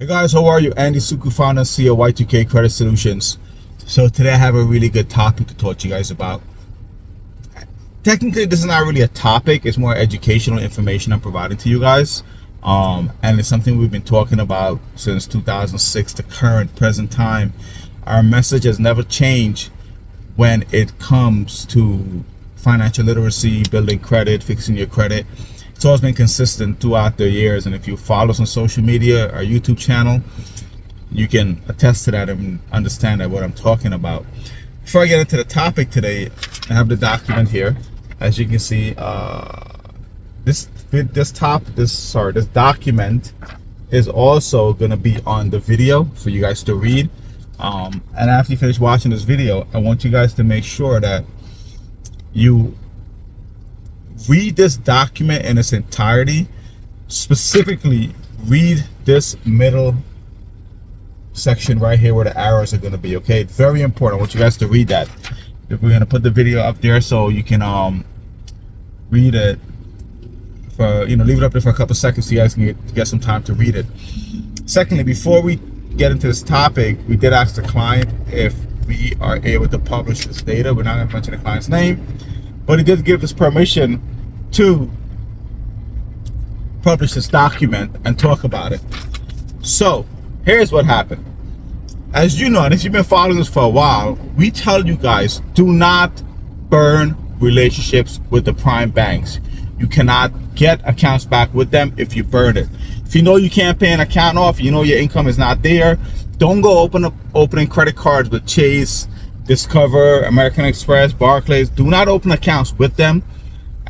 Guys, how are you? Andy Suku, founder and CEO of Y2K Credit Solutions. So today I have a really good topic to talk to you guys about. Technically, this is not really a topic. It's more educational information I'm providing to you guys. And it's something we've been talking about since 2006 to current present time. Our message has never changed when it comes to financial literacy, building credit, fixing your credit. It's always been consistent throughout the years, and if you follow us on social media, our YouTube channel, you can attest to that and understand that what I'm talking about. Before I get into the topic today, I have the document here. As you can see, this document is also going to be on the video for you guys to read. And after you finish watching this video, I want you guys to make sure that you read this document in its entirety. Specifically, read this middle section right here where the arrows are going to be. Okay, it's very important. I want you guys to read that. We're going to put the video up there so you can read it for, leave it up there for a couple seconds so you guys can get some time to read it. Secondly, before we get into this topic, we did ask the client if we are able to publish this data. We're not going to mention the client's name, but he did give us permission to publish this document and talk about it. So here's what happened. As you know, and if you've been following us for a while, we tell you guys, do not burn relationships with the prime banks. You cannot get accounts back with them if you burn it. If you know you can't pay an account off, you know your income is not there, don't go opening credit cards with Chase, Discover, American Express, Barclays. Do not open accounts with them.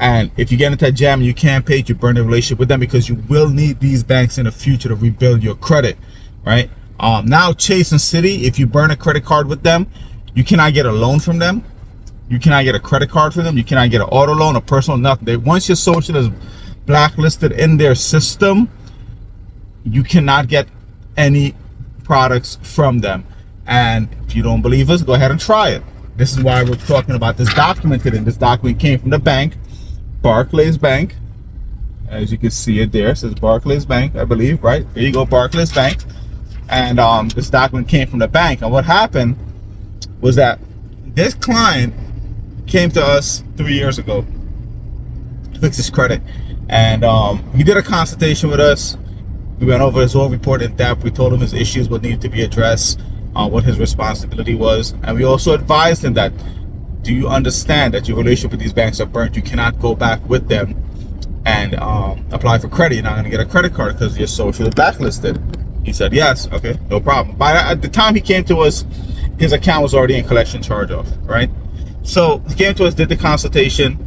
And if you get into a jam and you can't pay, you burn a relationship with them, because you will need these banks in the future to rebuild your credit, right? Now Chase and Citi, if you burn a credit card with them, you cannot get a loan from them. You cannot get a credit card from them. You cannot get an auto loan, a personal, nothing. Once your social is blacklisted in their system, you cannot get any products from them. And if you don't believe us, go ahead and try it. This is why we're talking about this document today. This document came from the bank, Barclays Bank. As you can see it there, it says Barclays Bank, I believe, right? There you go, Barclays Bank. And this document came from the bank. And what happened was that this client came to us 3 years ago to fix his credit. And he did a consultation with us. We went over his whole report in depth. We told him his issues, what needed to be addressed, what his responsibility was. And we also advised him that, do you understand that your relationship with these banks are burnt? You cannot go back with them and apply for credit. You're not going to get a credit card because your social is blacklisted. He said, yes, okay, no problem. But at the time he came to us, his account was already in collection charge-off, right? So he came to us, did the consultation,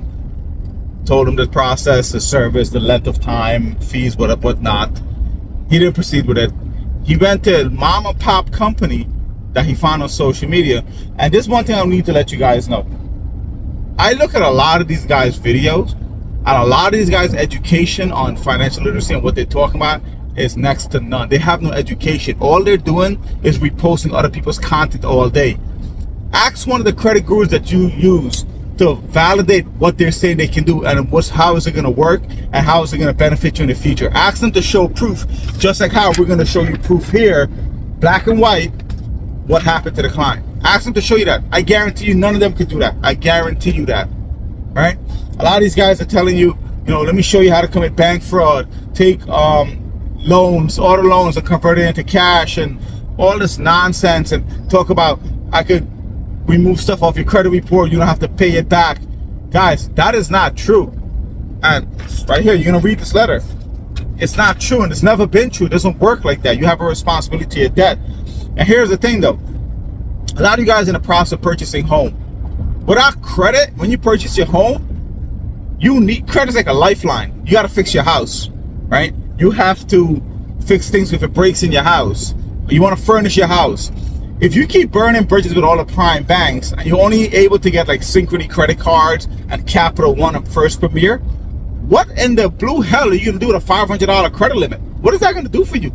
told him the process, the service, the length of time, fees, whatnot. He didn't proceed with it. He went to a mom and pop company that he found on social media. And this one thing I need to let you guys know. I look at a lot of these guys' videos, and a lot of these guys' education on financial literacy and what they're talking about is next to none. They have no education. All they're doing is reposting other people's content all day. Ask one of the credit gurus that you use to validate what they're saying they can do, and how is it going to work, and how is it going to benefit you in the future. Ask them to show proof, just like how we're going to show you proof here, black and white, what happened to the client. Ask them to show you that. I guarantee you none of them could do that. I guarantee you that, right? A lot of these guys are telling you, let me show you how to commit bank fraud, take loans, auto loans, and convert it into cash, and all this nonsense, and talk about I could remove stuff off your credit report, you don't have to pay it back. Guys, that is not true. And right here, you're gonna read this letter. It's not true, and it's never been true. It doesn't work like that. You have a responsibility to your debt. And here's the thing though, a lot of you guys in the process of purchasing home, without credit, when you purchase your home, you need credit's like a lifeline. You got to fix your house, right? You have to fix things if it breaks in your house. You want to furnish your house. If you keep burning bridges with all the prime banks, and you're only able to get like Synchrony credit cards and Capital One and First Premier, what in the blue hell are you going to do with a $500 credit limit? What is that going to do for you?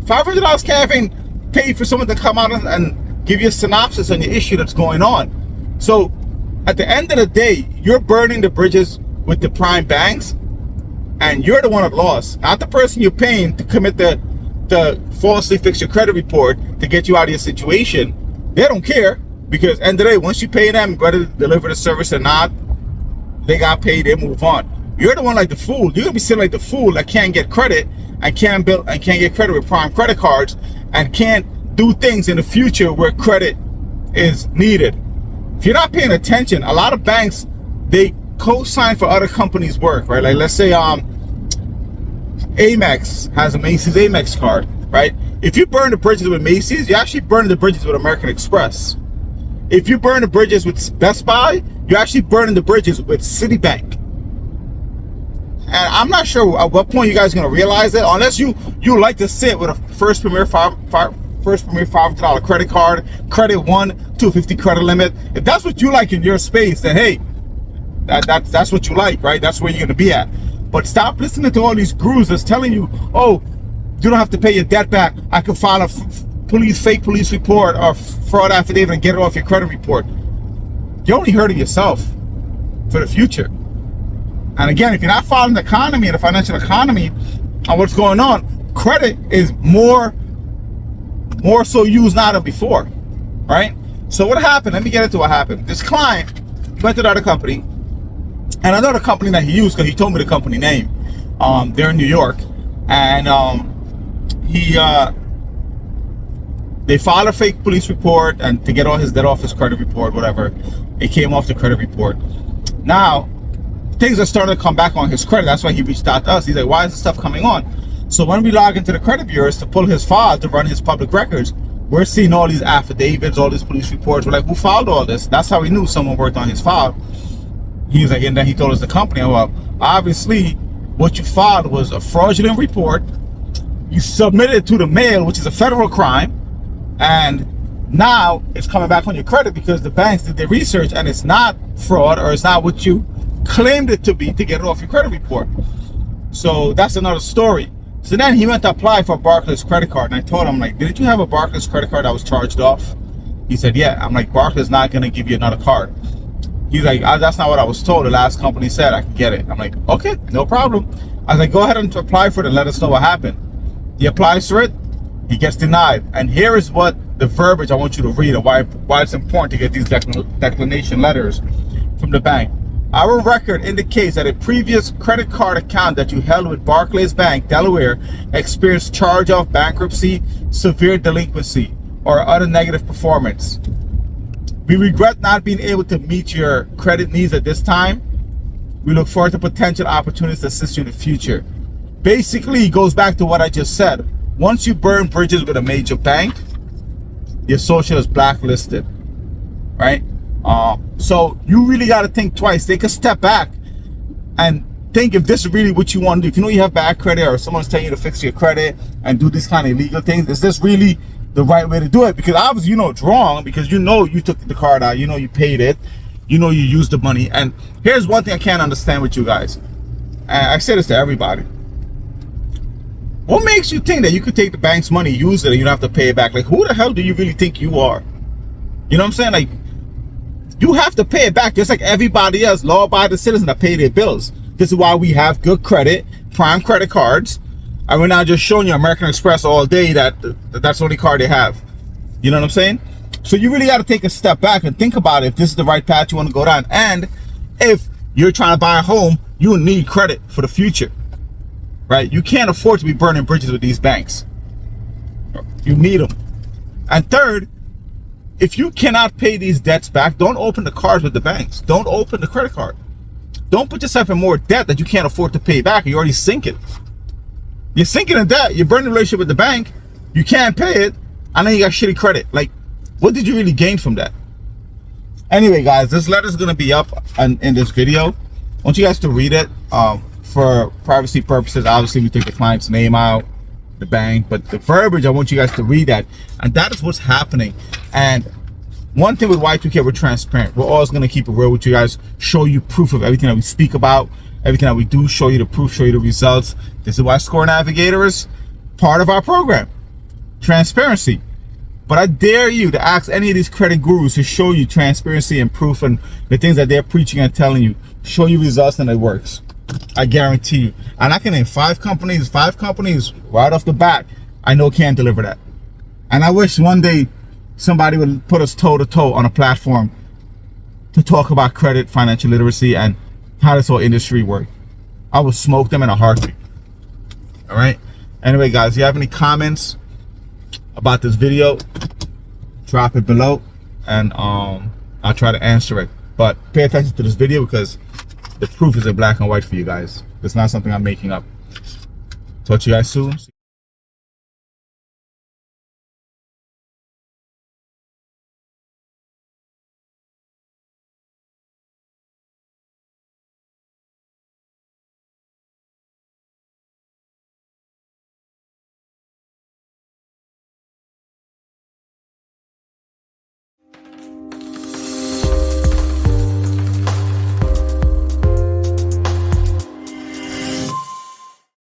$500 can't even pay for someone to come out and give you a synopsis on your issue that's going on. So at the end of the day, you're burning the bridges with the prime banks, and you're the one that lost, not the person you're paying to commit the to falsely fix your credit report to get you out of your situation. They don't care, because end of the day, once you pay them, whether they deliver the service or not, they got paid, they move on. You're the one like the fool. You're gonna be sitting like the fool that can't get credit and can't get credit with prime credit cards and can't do things in the future where credit is needed. If you're not paying attention, a lot of banks, they co-sign for other companies' work, right? Like let's say Amex has a Macy's Amex card, right? If you burn the bridges with Macy's, you actually burn the bridges with American Express. If you burn the bridges with Best Buy, you're actually burning the bridges with Citibank. And I'm not sure at what point you guys are going to realize that, unless you like to sit with a First Premier $500 credit card, credit one, 250 credit limit. If that's what you like in your space, then hey, that's what you like, right? That's where you're going to be at. But stop listening to all these gurus that's telling you, oh, you don't have to pay your debt back. I can file a fake police report or fraud affidavit and get it off your credit report. You're only hurting yourself for the future. And again, if you're not following the economy and the financial economy and what's going on, credit is more so used now than before, right? So what happened? Let me get into what happened. This client went to another company, and another company that he used, because he told me the company name. They're in New York, and they filed a fake police report and to get all his debt off his credit report, whatever. It came off the credit report. Now things are starting to come back on his credit. That's why he reached out to us. He's like, why is this stuff coming on? So when we log into the credit bureaus to pull his file to run his public records, we're seeing all these affidavits, all these police reports. We're like, who filed all this? That's how we knew someone worked on his file. He was like, and then he told us the company. Well, obviously what you filed was a fraudulent report. You submitted it to the mail, which is a federal crime, and now it's coming back on your credit because the banks did their research and it's not fraud, or it's not what you claimed it to be to get it off your credit report. So that's another story. So then he went to apply for a Barclays credit card, and I told him, like, didn't you have a Barclays credit card that was charged off? He said, yeah. I'm like, Barclays not going to give you another card. He's like, that's not what I was told. The last company said I could get it. I'm like, okay, no problem. I was like, go ahead and apply for it and let us know what happened. He applies for it, he gets denied. And here is what the verbiage I want you to read, and why it's important to get these declination letters from the bank. Our record indicates that a previous credit card account that you held with Barclays Bank, Delaware, experienced charge-off, bankruptcy, severe delinquency, or other negative performance. We regret not being able to meet your credit needs at this time. We look forward to potential opportunities to assist you in the future. Basically, it goes back to what I just said. Once you burn bridges with a major bank, your social is blacklisted, right? So you really got to think twice. Take a step back and think if this is really what you want to do. If you know you have bad credit, or someone's telling you to fix your credit and do these kind of illegal things, is this really the right way to do it? Because obviously you know it's wrong, because you know you took the card out, you know you paid it, you know you used the money. And here's one thing I can't understand with you guys, and I say this to everybody. What makes you think that you could take the bank's money, use it, and you don't have to pay it back? Like, who the hell do you really think you are? You know what I'm saying? Like, you have to pay it back just like everybody else, law-abiding citizens that pay their bills. This is why we have good credit, prime credit cards, and we're not just showing you American Express all day that's the only card they have. You know what I'm saying? So you really got to take a step back and think about if this is the right path you want to go down. And if you're trying to buy a home, you need credit for the future, right? You can't afford to be burning bridges with these banks. You need them. And third, if you cannot pay these debts back, don't open the cards with the banks. Don't open the credit card. Don't put yourself in more debt that you can't afford to pay back. You're already sinking. You're sinking in debt. You're burning the relationship with the bank. You can't pay it, and then you got shitty credit. Like, what did you really gain from that? Anyway, guys, this letter is going to be up in this video. I want you guys to read it. For privacy purposes, obviously, we take the client's name out, the bank, but the verbiage, I want you guys to read that. And that is what's happening. And one thing with Y2K, we're transparent. We're always going to keep it real with you guys, show you proof of everything that we speak about, everything that we do, show you the proof, show you the results. This is why Score Navigator is part of our program. Transparency. But I dare you to ask any of these credit gurus to show you transparency and proof, and the things that they're preaching and telling you, show you results, and it works. I guarantee you. And I can name five companies right off the bat. I know can't deliver that. And I wish one day somebody would put us toe to toe on a platform to talk about credit, financial literacy, and how this whole industry works. I would smoke them in a heartbeat. All right. Anyway, guys, if you have any comments about this video, drop it below, and I'll try to answer it. But pay attention to this video because the proof is in black and white for you guys. It's not something I'm making up. Talk to you guys soon.